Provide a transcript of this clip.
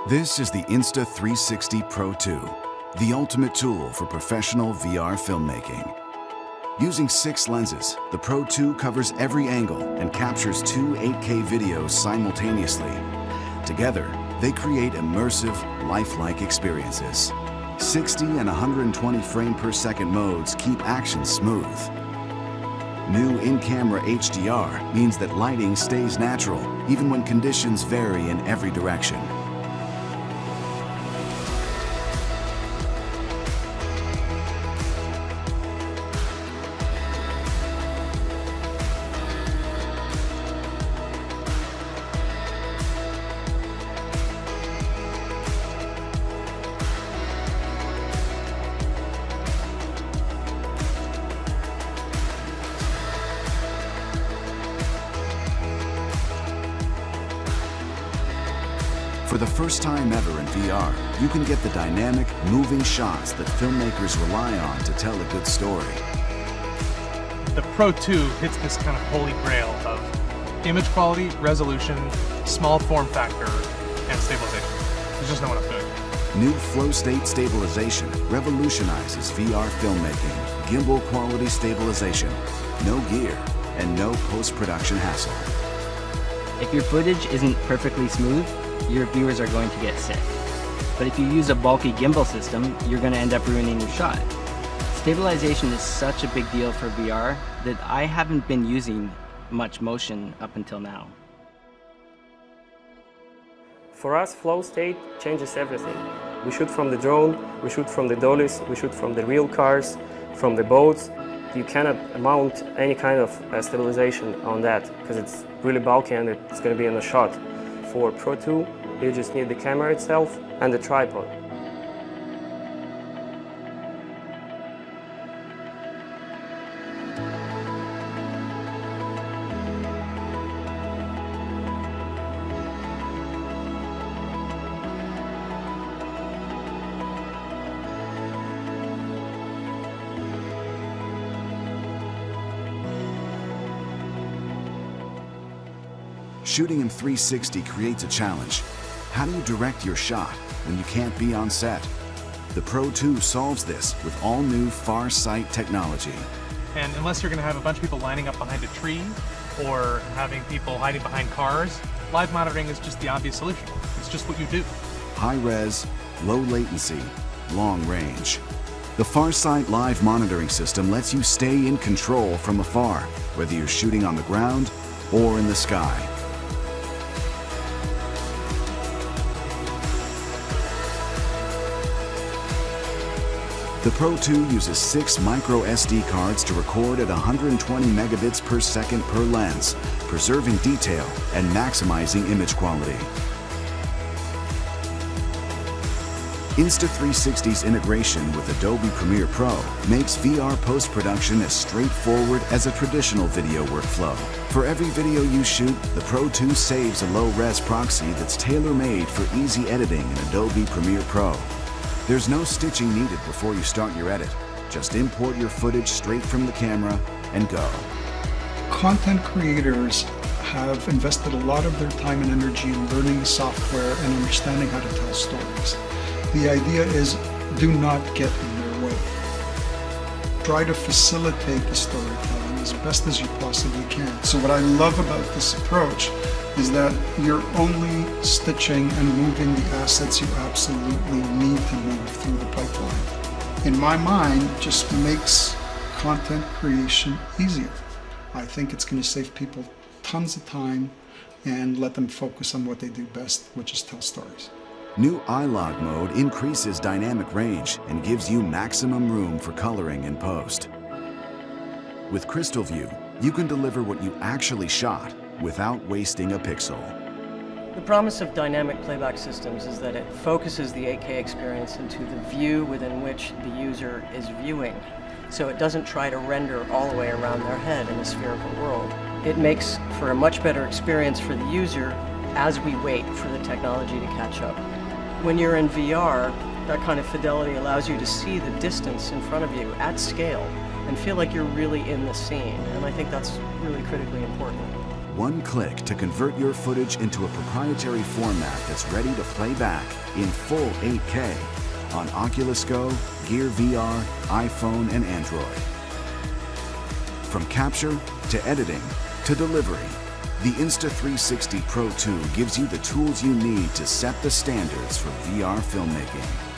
This is the Insta360 Pro 2, the ultimate tool for professional VR filmmaking. Using 6 lenses, the Pro 2 covers every angle and captures 2 8K videos simultaneously. Together, they create immersive, lifelike experiences. 60 and 120 frame per second modes keep action smooth. New in-camera HDR means that lighting stays natural, even when conditions vary in every direction. For the first time ever in VR, you can get the dynamic, moving shots that filmmakers rely on to tell a good story. The Pro 2 hits this kind of holy grail of image quality, resolution, small form factor, and stabilization. There's just no one else doing it. New FlowState Stabilization revolutionizes VR filmmaking. Gimbal quality stabilization, no gear, and no post-production hassle. If your footage isn't perfectly smooth, your viewers are going to get sick. But if you use a bulky gimbal system, you're going to end up ruining your shot. Stabilization is such a big deal for VR that I haven't been using much motion up until now. For us, FlowState changes everything. We shoot from the drone, we shoot from the dollies, we shoot from the real cars, from the boats. You cannot mount any kind of stabilization on that because it's really bulky and it's going to be in a shot. For Pro 2, you just need the camera itself and the tripod. Shooting in 360 creates a challenge. How do you direct your shot when you can't be on set? The Pro 2 solves this with all new Farsight technology. And unless you're going to have a bunch of people lining up behind a tree or having people hiding behind cars, live monitoring is just the obvious solution. It's just what you do. High res, low latency, long range. The Farsight live monitoring system lets you stay in control from afar, whether you're shooting on the ground or in the sky. The Pro 2 uses 6 micro SD cards to record at 120 megabits per second per lens, preserving detail and maximizing image quality. Insta360's integration with Adobe Premiere Pro makes VR post-production as straightforward as a traditional video workflow. For every video you shoot, the Pro 2 saves a low-res proxy that's tailor-made for easy editing in Adobe Premiere Pro. There's no stitching needed before you start your edit. Just import your footage straight from the camera and go. Content creators have invested a lot of their time and energy in learning the software and understanding how to tell stories. The idea is, do not get in their way. Try to facilitate the storytelling as best as you possibly can. So what I love about this approach is that you're only stitching and moving the assets you absolutely need to move through the pipeline. In my mind, it just makes content creation easier. I think it's going to save people tons of time and let them focus on what they do best, which is tell stories. New iLog mode increases dynamic range and gives you maximum room for coloring in post. With Crystal View, you can deliver what you actually shot without wasting a pixel. The promise of dynamic playback systems is that it focuses the 8K experience into the view within which the user is viewing. So it doesn't try to render all the way around their head in a spherical world. It makes for a much better experience for the user as we wait for the technology to catch up. When you're in VR, that kind of fidelity allows you to see the distance in front of you at scale and feel like you're really in the scene. And I think that's really critically important. One click to convert your footage into a proprietary format that's ready to play back in full 8K on Oculus Go, Gear VR, iPhone, and Android. From capture to editing to delivery, the Insta360 Pro 2 gives you the tools you need to set the standards for VR filmmaking.